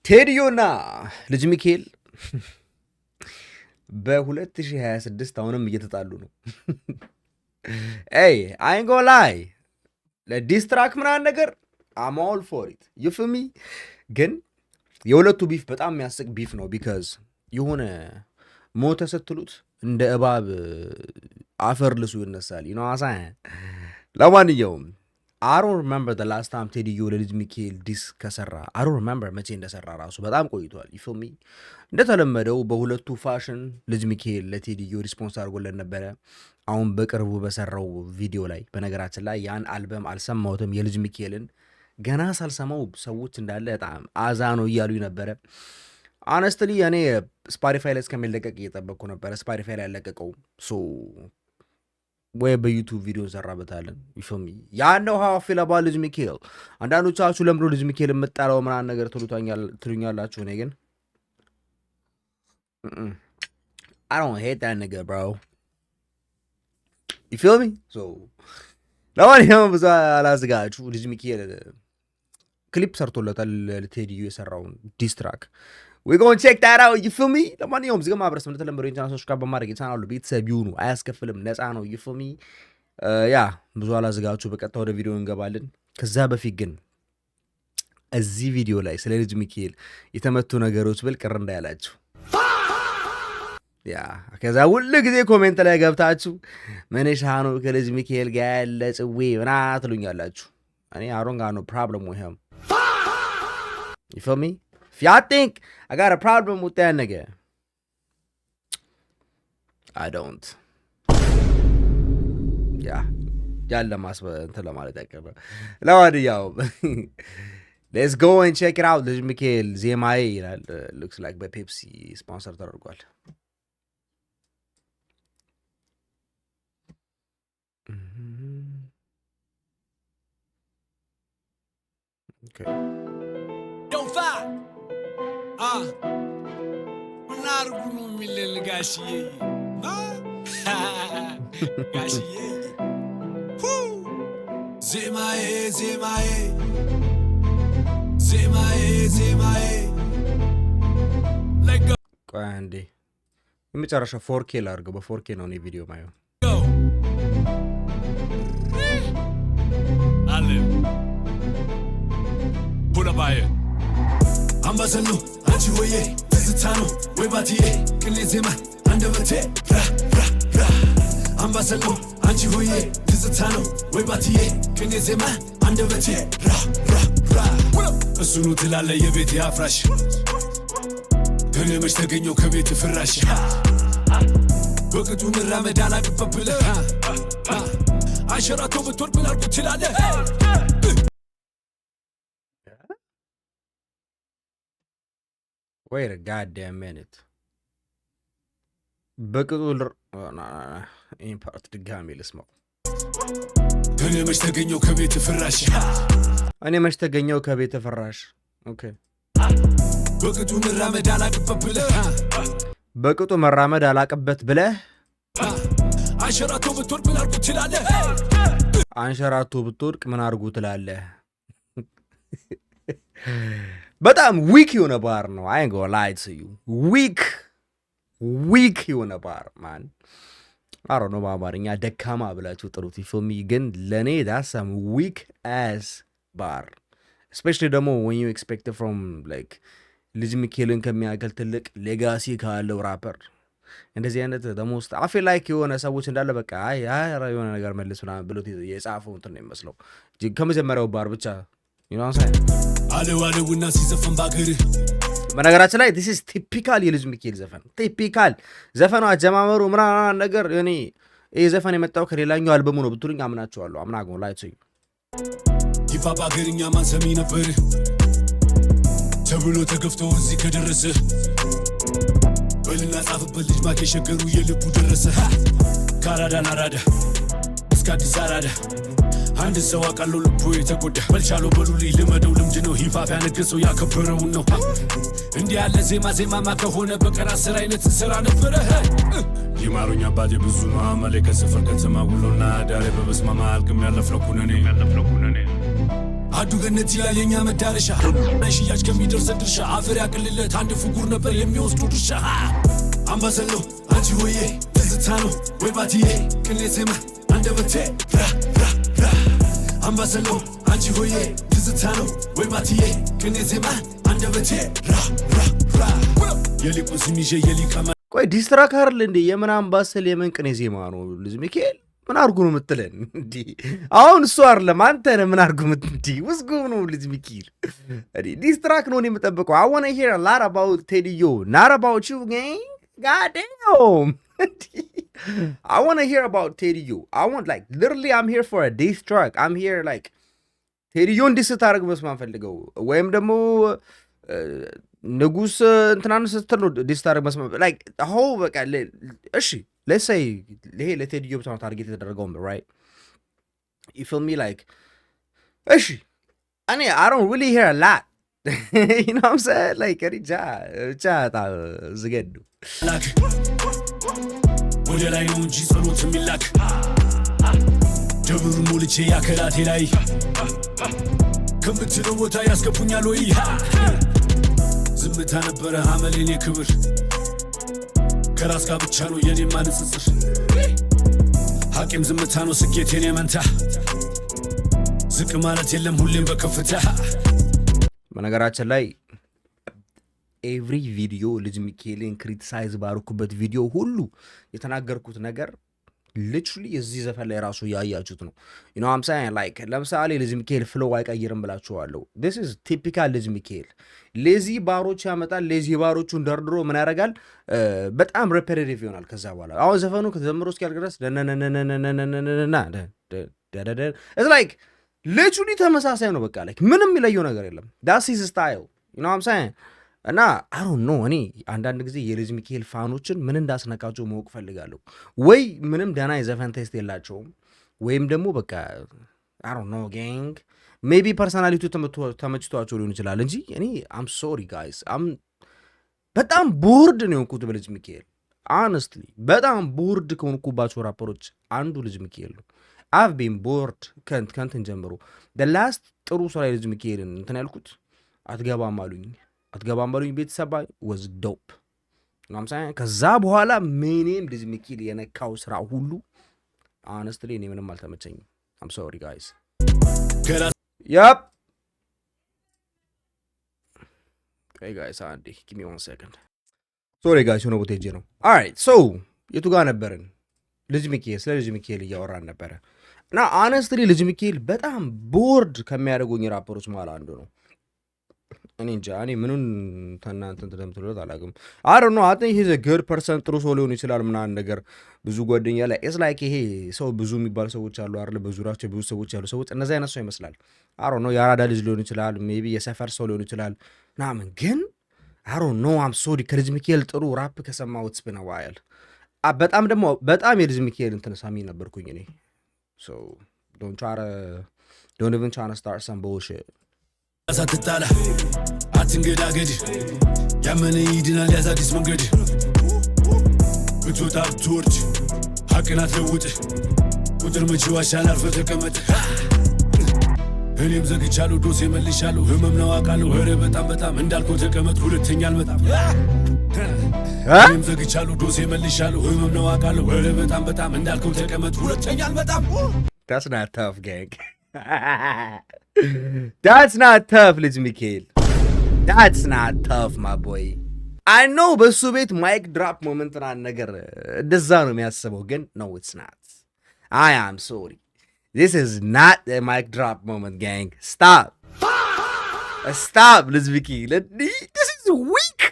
ቴዲዮና ልጅ ሚካኤል በ2026 አሁንም እየተጣሉ ነው። አይንጎ ላይ ለዲስትራክ ምናምን ነገር አም ኦል ፎር ኢት ይፍሚ። ግን የሁለቱ ቢፍ በጣም የሚያስቅ ቢፍ ነው። ቢካዝ የሆነ ሞተ ስትሉት እንደ እባብ አፈር ልሱ ይነሳል። ይኖሳ ለማንኛውም I don't remember the last time ቴዲዮ ለልጅ ሚካኤል ዲስ ከሰራ I don't remember መቼ እንደሰራ ራሱ በጣም ቆይቷል። ይፍሚ እንደተለመደው በሁለቱ ፋሽን ልጅ ሚካኤል ለቴዲዮ ሪስፖንስ አድርጎለን ነበረ። አሁን በቅርቡ በሰራው ቪዲዮ ላይ በነገራችን ላይ ያን አልበም አልሰማሁትም። የልጅ ሚካኤልን ገና ሳልሰማው ሰዎች እንዳለ በጣም አዛ ነው እያሉኝ ነበረ። አነስትሊ እኔ ስፖቲፋይ ላይ እስከሚለቀቅ እየጠበቅኩ ነበረ። ስፖቲፋይ ላይ ያለቀቀው ሶ ወይ በዩቱብ ቪዲዮ እንሰራበታለን። ይፈሚ ያነው ሃው ፊል አባውት ልጅ ሚካኤል። አንዳንዶቻችሁ ለምዶ ልጅ ሚካኤል የምጣላው ምናምን ነገር ትሉኛላችሁ። እኔ ግን I don't hate that nigga bro. You feel me? So ለማንኛውም ብዙ አላዝጋችሁ። ልጅ ሚካኤል ክሊፕ ሰርቶለታል ለቴዲዮ የሰራውን ዲስትራክ we gonna check that out. You feel me? ለማንኛውም ዝገማ ማብረስም እንደተለመደው ኢንተርኔት ሰብስክራይብ በማድረግ የቻናሉ ቤተሰብ ይሁኑ። አያስከፍልም፣ ነፃ ነው። you feel me? ያ ብዙ አላዝጋችሁ። በቀጥታ ወደ ቪዲዮ እንገባለን። ከዛ በፊት ግን እዚህ ቪዲዮ ላይ ስለ ልጅ ሚካኤል የተመቱ ነገሮች ብል ቅር እንዳያላችሁ ያ ከዛ ሁሉ ጊዜ ኮሜንት ላይ ገብታችሁ መነሻ ነው ከልጅ ሚካኤል ጋር ያለ ጽዌ ምና ትሉኛላችሁ። እኔ አሮንጋ ነው ፕሮብለም with him. You feel me? If y'all think I got a problem with that nigga, I don't. Yeah. ያለ እንትን ለማለት ያቀበ ለማንኛውም let's go and check it out. ልጅ ሚካኤል ዜማዬ ይላል። looks like በፔፕሲ ስፖንሰር ተደርጓል። Okay. Don't fight. Nargunu millen gashiye. Gashiye. Zemaye, zemaye. Zemaye, zemaye. Let go. ቆይ አንዴ የመጨረሻ 4K ላድርገው። በ4K ነው እኔ ቪዲዮ ማየው። Go. Ale. Pula baye. Ambassador, anchi hoye, tizitano, webatiye, kilizema, andavate, ra ra ra. Ambassador, anchi hoye, tizitano, webatiye, kilizema, andavate, ra ra ra. Asunu tilale yebeti afrash. Dönemeş tegenyo kebeti firash. Bakıtu nirame dala gıpapile. Aşara tobu torpilar kutilale. Wait a goddamn minute. በቅጡ ይህን ፓርት ድጋሜ ልስማው። እኔ መች ተገኘው ከቤት ፍራሽ። እኔ መች ተገኘው ከቤት ፍራሽ። ኦኬ በቅጡ መራመድ አላቅበት ብለህ በቅጡ መራመድ አላቅበት ብለህ አንሸራቶ ብትወድቅ ምን አርጉ ትላለህ? አንሸራቶ ብትወድቅ ምን አርጉ ትላለህ? በጣም ዊክ የሆነ ባር ነው። I ain't gonna lie to you. ዊክ የሆነ ባር ማን አሮ ነው በአማርኛ ደካማ ብላችሁ ጥሩት። ይፈሚ ግን ለኔ that's some weak ass bar. Especially ደግሞ when you expect it from like ልጅ ሚካኤልን ከሚያክል ትልቅ ሌጋሲ ካለው ራፐር እንደዚህ አይነት ደግሞ ውስጥ አፌ ላይክ የሆነ ሰዎች እንዳለ በቃ የሆነ ነገር መልስ ምናምን ብሎት የጻፈው እንትን ነው የሚመስለው ከመጀመሪያው ባር ብቻ አለዋለውና ሲዘፈን ባገር በነገራችን ላይ this is typical የልጅ ሚካኤል ዘፈን typical ዘፈኑ አጀማመሩ ምናምን ነገር እኔ ይሄ ዘፈን የመጣው ከሌላኛው አልበሙ ነው ብትሉኝ አምናቸዋለሁ። አምናጎ ላይ ጽዩ ይፋ ባገርኛ ማን ሰሚ ነበር ተብሎ ተገፍቶ እዚህ ከደረሰ በልና ጻፍበት ልጅ ማከ ሸገሩ የልቡ ደረሰ ካራዳ ናራዳ እስከ አዲስ አራዳ አንድ ሰው አቃለው ልቡ የተጎዳ በልቻለው በሉልኝ ልመደው ልምድ ነው ሂፋፍ ያነገሰው ያከበረው ነው እንዲህ ያለ ዜማ ከሆነ በቀራ ስራ አይነት ስራ ነበረ ይማሩኛ አባቴ ብዙ ነው አመሌ ከሰፈር ከተማ ውሎና ዳሬ በበስማማ አልቅም ያለፍለኩነኔ አዱ ገነት ይላል የኛ መዳረሻ ሽያጭ ከሚደርስ ድርሻ አፈር ያቅልለት አንድ ፍጉር ነበር የሚወስዱ ድርሻ አምባሰል ነው አንቺ ሆዬ ትዝታ ነው ወይ ባትዬ ቅኔ ዜማ አንደበቴ አምባሰል ነው አንቺ ሆዬ ትዝታ ነው ወይ ባትዬ ቅኔ ዜማ አንደበቴ የሊቁ ስሚዤ የሊቃማ ቆይ ዲስትራክ አይደል እንዴ? የምን አምባሰል የምን ቅኔ ዜማ ነው? ልጅ ሚካኤል ምን አርጉ ነው የምትለን እንዴ? አሁን እሱ አይደለም አንተ ነህ ምን አርጉ እንዴ? ውስጉ ነው ልጅ ሚካኤል እንዴ? ዲስትራክ ነው የምጠብቀው። I want to hear a lot about Teddy-O, not about you, gang. God damn. I want to hear about Teddy-O. I want like literally I'm here for a diss track. I'm here like Teddy-O እንዲስታረግ መስማት ፈልገው ወይም ደግሞ ንጉስ እንትናን ስትሉ ዲስታርግ መስማት like how በቃ እሺ let's say ይሄ ለቴዲዮ ብቻ ታርጌት የተደረገው right you feel me like እሺ እኔ I don't really hear a lot you know what I'm saying like ቻ ዝገዱ ወደ ላይ ነው እንጂ ጸሎት የሚላክ ደብሩ ሞልቼ ያከራቴ ላይ ከምትለው ቦታ ያስገቡኛል ወይ ዝምታ ነበረ አመሌን የክብር ከራስ ጋር ብቻ ነው የኔ ማንጽጽር ሐቂም ዝምታ ነው ስኬቴን የመንታ ዝቅ ማለት የለም ሁሌም በከፍታ በነገራችን ላይ ኤቭሪ ቪዲዮ ልጅ ሚካኤልን ክሪቲሳይዝ ባርኩበት ቪዲዮ ሁሉ የተናገርኩት ነገር literally እዚህ ዘፈን ላይ ራሱ ያያችሁት ነው you know what I'm saying like ለምሳሌ ልጅ ሚካኤል ፍሎው አይቀይርም ብላችኋለሁ this is typical ልጅ ሚካኤል ሌዚ ባሮች ያመጣል ሌዚ ባሮቹን ደርድሮ ምን ያደርጋል በጣም ሪፔቲቲቭ ይሆናል ከዛ በኋላ አሁን ዘፈኑ ከተዘምሮ እስኪያልቅ ድረስ it's like literally ተመሳሳይ ነው በቃ like ምንም የሚለየው ነገር የለም that's his style you know what I'm saying እና I don't know እኔ አንዳንድ ጊዜ የልጅ ሚካኤል ፋኖችን ምን እንዳስነካቸው ማወቅ ፈልጋለሁ ወይ ምንም ደህና የዘፈን ቴስት የላቸውም ወይም ደግሞ በቃ I don't know gang maybe ፐርሰናሊቲው ተመችቷቸው ሊሆን ይችላል እንጂ እኔ I'm sorry guys በጣም ቦርድ ነው የሆንኩት በልጅ ሚካኤል honestly በጣም ቦርድ ከሆንኩባቸው ራፐሮች አንዱ ልጅ ሚካኤል ነው I've been bored ከንትን ጀምሮ the last ጥሩ ስራ ልጅ ሚካኤልን እንትን ያልኩት አትገባም አሉኝ ቤተሰባ was dope ነው ማለት ከዛ በኋላ ምንም ልጅ ሚካኤል የነካው ስራ ሁሉ honestly እኔ ምንም አልተመቸኝም I'm sorry guys yep okay guys give me 1 second sorry guys ሆኖ ቦቴ ነው alright so የቱ ጋር ነበርን ልጅ ሚካኤል ስለ ልጅ ሚካኤል እያወራን ነበረ እና honestly ልጅ ሚካኤል በጣም ቦርድ ከሚያደርጉኝ ራፐሮች ማለት አንዱ ነው እኔ እንጃ እኔ ምኑን ተናንተን ተደምጥሎት አላውቅም I don't know I think he's a good person ጥሩ ሰው ሊሆን ይችላል ምናምን ነገር ብዙ ጓደኛ ላይ it's like ይሄ ሰው ብዙ የሚባል ሰዎች አሉ አይደል በዙሪያቸው ብዙ ሰዎች ያሉ ሰዎች እነዛ አይነት ሰው ይመስላል I don't know ያራዳ ልጅ ሊሆን ይችላል maybe የሰፈር ሰው ሊሆን ይችላል ምናምን ግን I don't know I'm sorry ከልጅ ሚካኤል ጥሩ ራፕ ከሰማሁት it's been a while በጣም ደግሞ በጣም የልጅ ሚካኤል እንትን ሳሚ ነበርኩኝ እኔ so don't even try to start some bullshit ሳትጣላ አትንገዳገድ ያመነ ይድናል ያዛዲስ መንገድ ብትወጣ ብትወርድ ሐቅን አትለውጥ ቁጥር መቼ ዋሻል አርፈህ ተቀመጥ እኔም ዘግቻለሁ ዶሴ መልሻለሁ ህመም ነው አውቃለሁ ኧረ በጣም እንዳልከው ተቀመጥ ሁለተኛ አልመጣም እኔም ዘግቻለሁ ዶሴ መልሻለሁ ህመም ነው አውቃለሁ ኧረ በጣም እንዳልከው ተቀመጥ ሁለተኛ አልመጣም That's not tough gang That's not tough, ልጅ ሚካኤል That's not tough, my boy I know በሱ ቤት ማይክ ድራፕ ሞመንት ነገር እንደዛ ነው የሚያስበው ግን no it's not I am sorry this is not a mic drop moment gang stop ልጅ ሚካኤል this is weak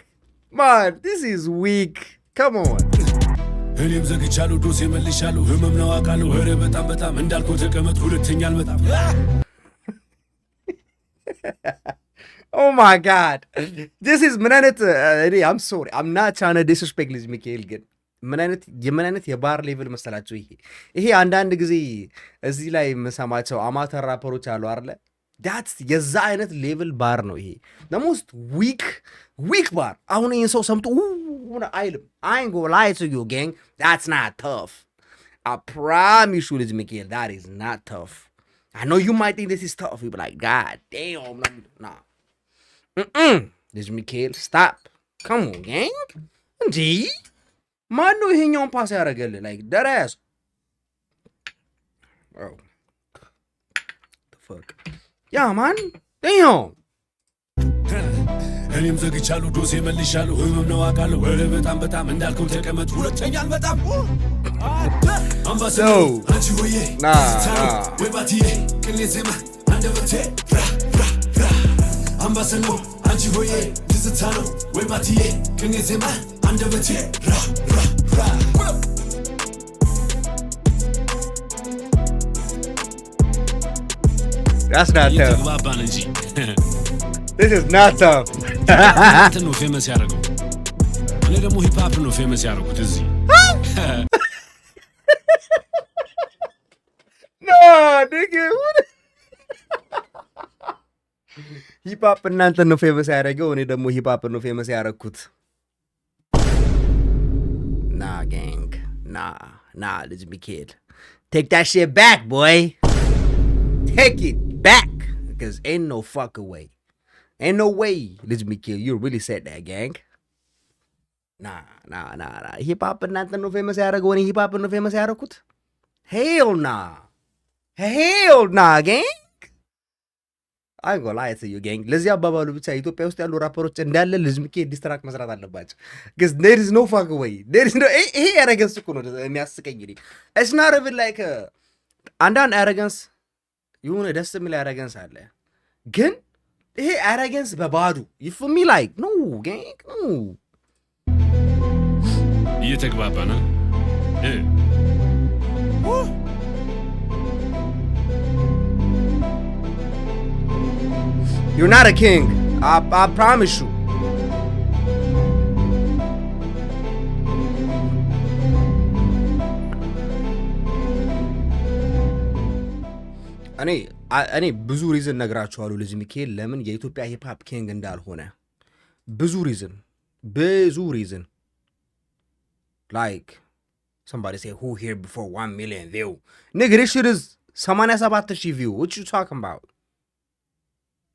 man this is weak come on እኔም ዘግቻለሁ ዶሴ መልሻለሁ ህመም ነው አውቃለሁ ኧረ በጣም እንዳልከው ተቀመጥ ሁለተኛ አልመጣም Oh my god this is ምን አይነት I'm sorry I'm not trying to disrespect ልጅ ሚካኤል ግን ምን አይነት የባር ሌቭል መሰላችሁ ይሄ አንዳንድ ጊዜ እዚህ ላይ የምሰማቸው አማተር ራፐሮች አሉ አይደለ that's የዛ አይነት ሌቭል ባር ነው ይሄ the most weak bar አሁን ይሄን ሰው ሰምቶ አይልም I ain't gonna lie to you gang that's not tough I promise you ልጅ ሚካኤል that is not tough I know you might think this is tough. You be like, God damn. Nah. This Mikhail, stop. Come on, gang. እንጂ ማን ነው ይሄኛውን ፓስ ያደረገልህ? like that ass. Oh. The fuck. Yeah, man. Damn. እኔም ዘግቻለሁ ዶሴ መልሻለሁ ህመም ነው አውቃለሁ ወደ በጣም እንዳልከው ተቀመጥ ሁለተኛ አልመጣም አምባሰሎ አንቺ ሆዬ ወይ ባቲዬ ቅኔ ዜማ አንደበቴ አምባሰሎ አንቺ ሆዬ ትዝታ ነው ወይ ባቲዬ ቅኔ ዜማ አንደበቴ That's not tough. ተግባባን እንጂ This is not tough. እንትን ነው ፌመስ ያደረገው እኔ ደግሞ ሂፕ ሆፕ ነው ፌመስ ያደረጉት እዚህ No, nigga. ሂፕ ሆፕ እናንተ ነው ፌመስ ያደረገው እኔ ደግሞ ሂፕ ሆፕ ነው ፌመስ ያደረኩት Nah, gang. Nah, ልጅ ሚካኤል. Take that shit back, boy. Take it back. Because ain't no fucking way. Ain't no way, ልጅ ሚካኤል. You really said that, gang. Nah. ሂፕ ሆፕ እናንተ ነው ፌመስ ያደረገው እኔ ሂፕ ሆፕ ነው ፌመስ ያደረኩት Hell nah, gang. I ain't gonna lie to you, gang. ለዚህ አባባሉ ብቻ ኢትዮጵያ ውስጥ ያሉ ራፐሮች እንዳለ ልጅ ሚካኤል ዲስትራክት መስራት አለባቸው because there is no fucking way. There is no ይሄ arrogance እኮ ነው የሚያስቀኝ እኔ it's not even like አንዳንድ arrogance የሆነ ደስ የሚል arrogance አለ ግን ይሄ arrogance በባዶ you feel me like no gang no እየተግባባና You're not a king. I promise you. እኔ ብዙ ሪዝን ነግራችኋለሁ ልጅ ሚካኤል ለምን የኢትዮጵያ ሂፕ ሆፕ ኪንግ እንዳልሆነ ብዙ ሪዝን like somebody say who here before 1 million view nigga this shit is 87,000 view what you talking about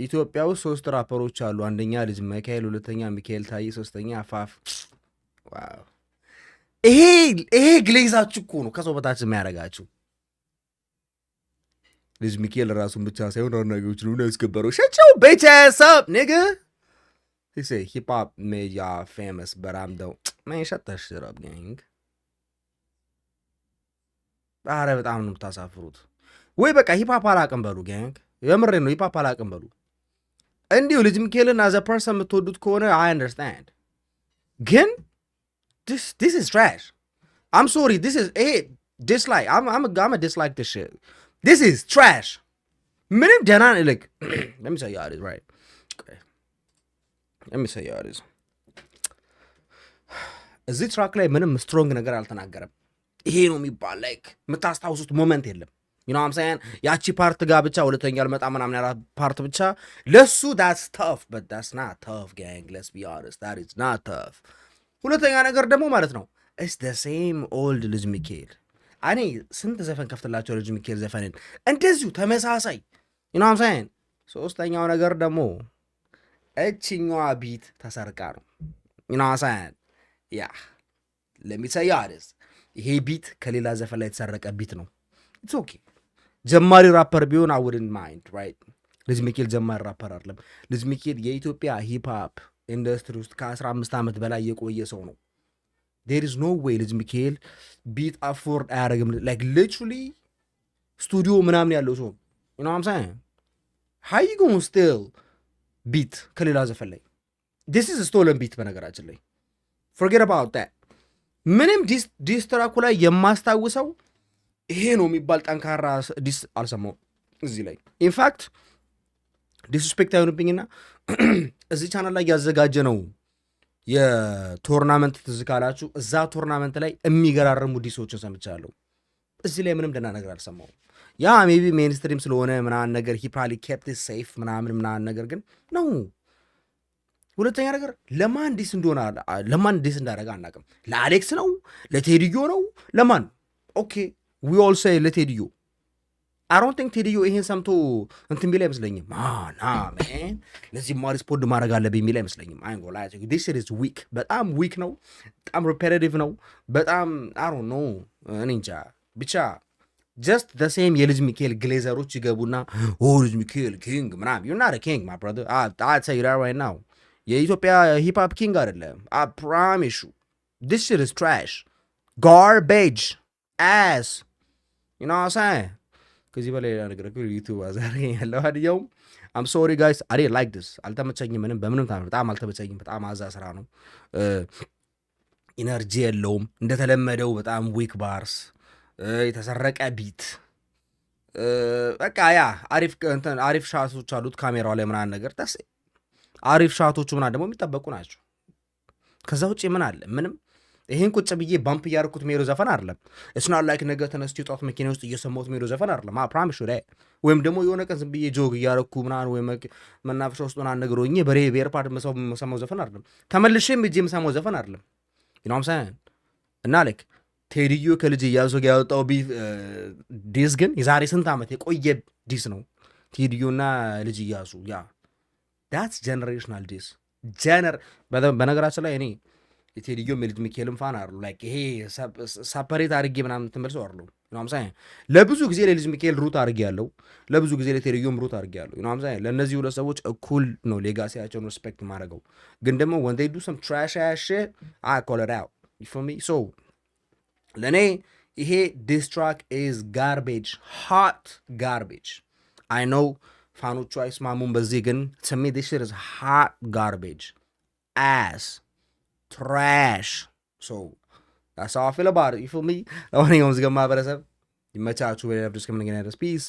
ኢትዮጵያ ውስጥ 3 ራፐሮች አሉ አንደኛ ልጅ ሚካኤል ሁለተኛ ሚካኤል ታዬ ሶስተኛ አፋፍ ዋው ይሄ ግሌዛችሁ እኮ ነው ከሰው በታች የሚያደርጋችሁ ልጅ ሚካኤል ራሱን ብቻ ሳይሆን አናጋዎች ነው ያስከበረው ሸቸው bitch ass up nigga he say hip hop made y'all famous but I'm don't man shut that shit up gang አረ በጣም ነው የምታሳፍሩት ወይ በቃ ሂፕ ሆፕ አላቅም በሉ gang የምሬ ነው ሂፕ ሆፕ አላቅም በሉ እንዲሁ ልጅ ሚካኤልን as a person የምትወዱት ከሆነ I understand ግን this is trash I'm sorry this is dislike I'm a dislike this shit this is trash ምንም ደህና like let me tell you how it is right okay. let me tell you how it is እዚህ ትራክ ላይ ምንም ስትሮንግ ነገር አልተናገረም ይሄ ነው የሚባል like የምታስታውሱት ሞመንት የለም you know what I'm saying ያቺ ፓርት ጋር ብቻ ሁለተኛ አልመጣ ምናምን ያላ ፓርት ብቻ ለሱ that's tough but that's not tough gang let's be honest that is not tough ሁለተኛ ነገር ደግሞ ማለት ነው it's the same old ልጅ ሚካኤል እኔ ስንት ዘፈን ከፍትላቸው ልጅ ሚካኤል ዘፈንን እንደዚሁ ተመሳሳይ you know what I'm saying ሶስተኛው ነገር ደግሞ እቺኛዋ ቢት ተሰርቃ ነው you know what I'm saying yeah let me tell you this ይሄ ቢት ከሌላ ዘፈን ላይ የተሰረቀ ቢት ነው it's okay ጀማሪ ራፐር ቢሆን I wouldn't mind right ልጅ ሚካኤል ጀማሪ ራፐር አይደለም ልጅ ሚካኤል የኢትዮጵያ ሂፕ ሆፕ ኢንዱስትሪ ውስጥ ከ15 ዓመት በላይ የቆየ ሰው ነው there is no way ልጅ ሚካኤል ቢት አፎርድ አያደርግም like literally ስቱዲዮ ምናምን ያለው ሰው you know what I'm saying how you gonna steal beat ከሌላ ዘፈን ላይ this is a stolen beat በነገራችን ላይ forget about that ምንም ዲስትራኩ ላይ የማስታውሰው ይሄ ነው የሚባል ጠንካራ ዲስ አልሰማው እዚህ ላይ ኢንፋክት ዲስሪስፔክት አይሆንብኝና እዚህ ቻናል ላይ ያዘጋጀ ነው የቶርናመንት ትዝካላችሁ እዛ ቶርናመንት ላይ የሚገራረሙ ዲሶችን ሰምቻለሁ እዚህ ላይ ምንም ደህና ነገር አልሰማው ያ ሜቢ ሜንስትሪም ስለሆነ ምናምን ነገር he probably kept it safe ምናምን ነገር ግን ነው ሁለተኛ ነገር ለማን ዲስ እንዳደረገ አናውቅም ለአሌክስ ነው ለቴዲዮ ነው ለማን ኦኬ we all say ለቴዲዮ አሮን ቲንክ ቴዲዮ ይሄን ሰምቶ እንትን ቢል አይመስለኝም። ና ሜን ለዚህ ማ ሪስፖንድ ማድረግ አለብኝ የሚል አይመስለኝም። አይንጎላ ዲስ ኢዝ ዊክ፣ በጣም ዊክ ነው፣ በጣም ሪፔቲቲቭ ነው፣ በጣም አሮ ነው። እኔ እንጃ ብቻ ጀስት ዘ ሴም የልጅ ሚካኤል ግሌዘሮች ይገቡና ልጅ ሚካኤል ኪንግ ምናምን ዩ ናት ኪንግ ማይ ብራዘር አይ ቴል ዩ ዳት ራይት ናው። የኢትዮጵያ ሂፕሆፕ ኪንግ አይደለም። አይ ፕሮሚስ ዩ ዲስ ሽት ኢዝ ትራሽ ጋርቤጅ አስ ዩ ኖ ዋት አም ሴይንግ። ከዚህ በላይ ሌላ ነገር ዩቱብ ዛሬ ያለው አድያውም አም ሶሪ ጋይስ አይ ዲድንት ላይክ ዲስ። አልተመቸኝም፣ በምንም ታምር በጣም አልተመቸኝም። በጣም አዛ ስራ ነው። ኢነርጂ የለውም እንደተለመደው። በጣም ዊክ ባርስ፣ የተሰረቀ ቢት፣ በቃ ያ አሪፍ ሻቶች አሉት ካሜራው ላይ ምናምን ነገር ተስ አሪፍ ሻቶቹ ምናምን ደግሞ የሚጠበቁ ናቸው። ከዛ ውጭ ምን አለ? ምንም። ይሄን ቁጭ ብዬ ባምፕ እያደረኩት ሜሮ ዘፈን አይደለም። እስና ላይክ ነገ ተነስቼ ጧት መኪና ውስጥ እየሰማሁት ሜሮ ዘፈን አይደለም። ፕራሚስ ሹ ወይም ደግሞ የሆነ ቀን ዝም ብዬ ጆግ እያደረኩ ምናምን ወይ መናፈሻ ውስጥ ምናምን ነገር ሆኜ በኤርፓድ መሰማው ዘፈን አይደለም። ተመልሼም እጄ የምሰማው ዘፈን አይደለም። ዩኖም ሳይን እና ላይክ ቴዲዮ ከልጅ እያሱ ጋር ያወጣው ዲስ ግን የዛሬ ስንት ዓመት የቆየ ዲስ ነው። ቴዲዮና ልጅ እያሱ ያ ዳትስ ጀነሬሽናል ዲስ በነገራችን ላይ እኔ የቴዲዮም የልጅ ሚካኤልም ፋን አሉ። ላይክ ይሄ ሳፐሬት አድርጌ ምናምን ትምህርት ሰው አሉ። ለብዙ ጊዜ ለልጅ ሚካኤል ሩት አድርጌ ያለው፣ ለብዙ ጊዜ ለቴዲዮም ሩት አድርጌ ያለው። ለእነዚህ ሁለት ሰዎች እኩል ነው ሌጋሲያቸውን ሪስፔክት ማድረገው። ግን ደግሞ when they do some trash ass shit I call it out. you feel me? so ለእኔ ይሄ diss track is garbage, hot garbage. I know ፋኖቹ አይስማሙም በዚህ፣ ግን to me this shit is hot garbage, ass trash. so that's how I feel about it. you feel me? ለማንኛውም ዝገማ ማህበረሰብ ይመቻችሁ። በሌላ ቪዲዮ እስከምንገናኝ ድረስ ፒስ